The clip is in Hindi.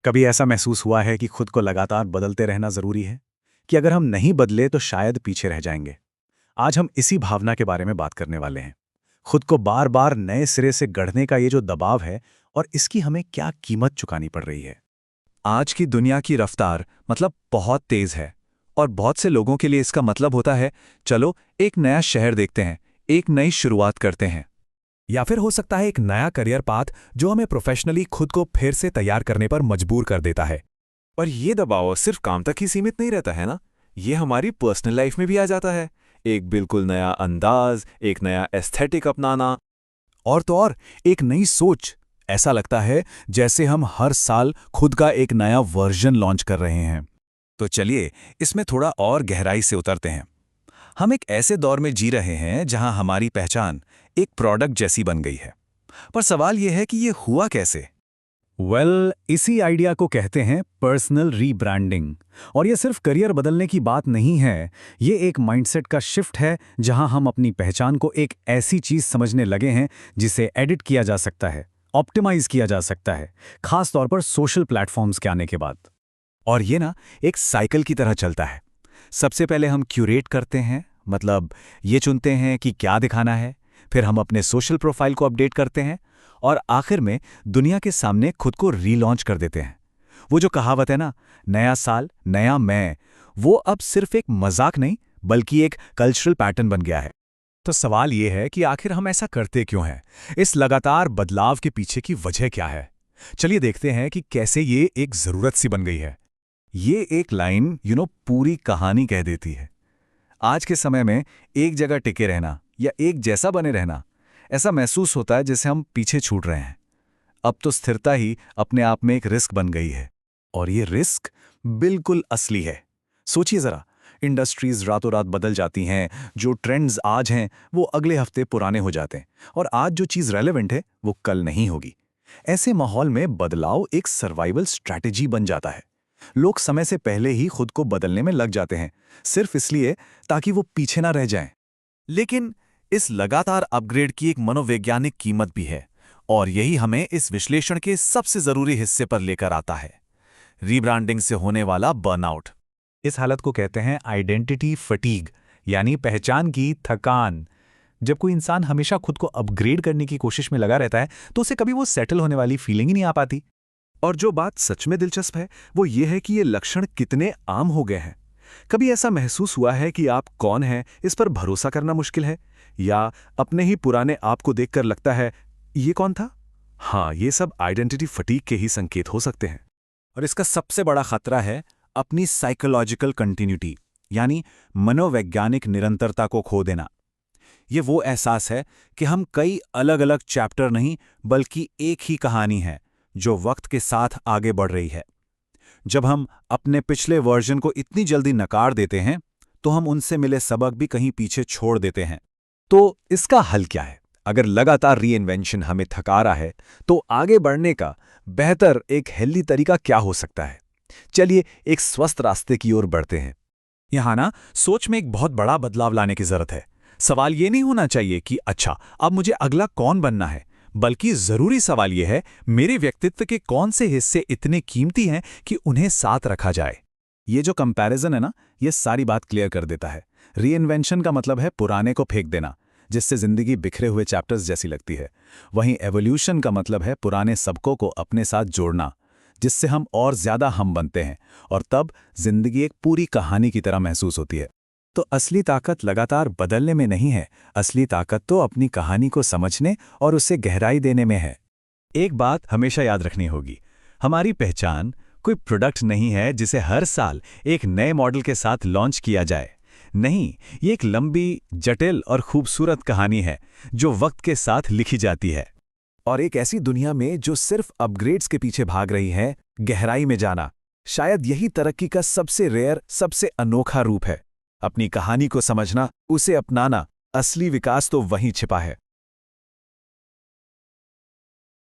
कभी ऐसा महसूस हुआ है कि खुद को लगातार बदलते रहना जरूरी है, कि अगर हम नहीं बदले तो शायद पीछे रह जाएंगे। आज हम इसी भावना के बारे में बात करने वाले हैं। खुद को बार बार नए सिरे से गढ़ने का ये जो दबाव है, और इसकी हमें क्या कीमत चुकानी पड़ रही है। आज की दुनिया की रफ्तार बहुत तेज है। और बहुत से लोगों के लिए इसका मतलब होता है, चलो एक नया शहर देखते हैं, एक नई शुरुआत करते हैं। या फिर हो सकता है एक नया करियर पाथ जो हमें प्रोफेशनली खुद को फिर से तैयार करने पर मजबूर कर देता है। और ये दबाव सिर्फ काम तक ही सीमित नहीं रहता है ना, ये हमारी पर्सनल लाइफ में भी आ जाता है। एक बिल्कुल नया अंदाज, एक नया एस्थेटिक अपनाना। और तो और एक नई सोच। ऐसा लगता है जैसे हम हर साल खुद का एक नया वर्जन लॉन्च कर रहे हैं। तो चलिए इसमें थोड़ा और गहराई से उतरते हैं। हम एक ऐसे दौर में जी रहे हैं जहां हमारी पहचान एक प्रोडक्ट जैसी बन गई है। पर सवाल यह है कि ये हुआ कैसे? इसी आइडिया को कहते हैं पर्सनल रीब्रांडिंग। और ये सिर्फ करियर बदलने की बात नहीं है, ये एक माइंडसेट का शिफ्ट है जहां हम अपनी पहचान को एक ऐसी चीज समझने लगे हैं जिसे एडिट किया जा सकता है, ऑप्टिमाइज किया जा सकता है, खास तौर पर सोशल प्लेटफॉर्म्स के आने के बाद। और ये ना एक साइकिल की तरह चलता है। सबसे पहले हम क्यूरेट करते हैं, मतलब ये चुनते हैं कि क्या दिखाना है। फिर हम अपने सोशल प्रोफाइल को अपडेट करते हैं और आखिर में दुनिया के सामने खुद को रीलॉन्च कर देते हैं। वो जो कहावत है ना, नया साल नया मैं, वो अब सिर्फ एक मजाक नहीं बल्कि एक कल्चरल पैटर्न बन गया है। तो सवाल ये है कि आखिर हम ऐसा करते क्यों हैं? इस लगातार बदलाव के पीछे की वजह क्या है? चलिए देखते हैं कि कैसे ये एक जरूरत सी बन गई है। ये एक लाइन पूरी कहानी कह देती है। आज के समय में एक जगह टिके रहना या एक जैसा बने रहना, ऐसा महसूस होता है जैसे हम पीछे छूट रहे हैं। अब तो स्थिरता ही अपने आप में एक रिस्क बन गई है। और ये रिस्क बिल्कुल असली है। सोचिए जरा, इंडस्ट्रीज रातों रात बदल जाती हैं, जो ट्रेंड्स आज हैं वो अगले हफ्ते पुराने हो जाते हैं, और आज जो चीज़ रेलेवेंट है वो कल नहीं होगी। ऐसे माहौल में बदलाव एक सर्वाइवल स्ट्रैटेजी बन जाता है। लोग समय से पहले ही खुद को बदलने में लग जाते हैं, सिर्फ इसलिए ताकि वो पीछे ना रह जाएं। लेकिन इस लगातार अपग्रेड की एक मनोवैज्ञानिक कीमत भी है, और यही हमें इस विश्लेषण के सबसे जरूरी हिस्से पर लेकर आता है, रीब्रांडिंग से होने वाला बर्नआउट। इस हालत को कहते हैं आइडेंटिटी फटीग, यानी पहचान की थकान। जब कोई इंसान हमेशा खुद को अपग्रेड करने की कोशिश में लगा रहता है तो उसे कभी वो सेटल होने वाली फीलिंग ही नहीं आ पाती। और जो बात सच में दिलचस्प है वो ये है कि ये लक्षण कितने आम हो गए हैं। कभी ऐसा महसूस हुआ है कि आप कौन हैं इस पर भरोसा करना मुश्किल है, या अपने ही पुराने आप को देखकर लगता है ये कौन था? हाँ, ये सब आइडेंटिटी फटीग के ही संकेत हो सकते हैं। और इसका सबसे बड़ा खतरा है अपनी साइकोलॉजिकल कंटिन्यूटी, यानी मनोवैज्ञानिक निरंतरता को खो देना। ये वो एहसास है कि हम कई अलग अलग चैप्टर नहीं बल्कि एक ही कहानी है जो वक्त के साथ आगे बढ़ रही है। जब हम अपने पिछले वर्जन को इतनी जल्दी नकार देते हैं तो हम उनसे मिले सबक भी कहीं पीछे छोड़ देते हैं। तो इसका हल क्या है? अगर लगातार रीइन्वेंशन हमें थका रहा है तो आगे बढ़ने का बेहतर एक हेल्दी तरीका क्या हो सकता है? चलिए एक स्वस्थ रास्ते की ओर बढ़ते हैं। यहाँ ना सोच में एक बहुत बड़ा बदलाव लाने की जरूरत है। सवाल ये नहीं होना चाहिए कि अच्छा अब मुझे अगला कौन बनना है, बल्कि जरूरी सवाल यह है मेरे व्यक्तित्व के कौन से हिस्से इतने कीमती हैं कि उन्हें साथ रखा जाए। ये जो कंपैरिजन है ना, ये सारी बात क्लियर कर देता है। रीइन्वेंशन का मतलब है पुराने को फेंक देना, जिससे जिंदगी बिखरे हुए चैप्टर्स जैसी लगती है। वहीं एवोल्यूशन का मतलब है पुराने सबकों को अपने साथ जोड़ना, जिससे हम और ज्यादा हम बनते हैं, और तब जिंदगी एक पूरी कहानी की तरह महसूस होती है। तो असली ताकत लगातार बदलने में नहीं है, असली ताकत तो अपनी कहानी को समझने और उसे गहराई देने में है। एक बात हमेशा याद रखनी होगी, हमारी पहचान कोई प्रोडक्ट नहीं है जिसे हर साल एक नए मॉडल के साथ लॉन्च किया जाए। नहीं, ये एक लंबी, जटिल और खूबसूरत कहानी है जो वक्त के साथ लिखी जाती है। और एक ऐसी दुनिया में जो सिर्फ अपग्रेड्स के पीछे भाग रही है, गहराई में जाना शायद यही तरक्की का सबसे रेयर, सबसे अनोखा रूप है। अपनी कहानी को समझना, उसे अपनाना, असली विकास तो वहीं छिपा है।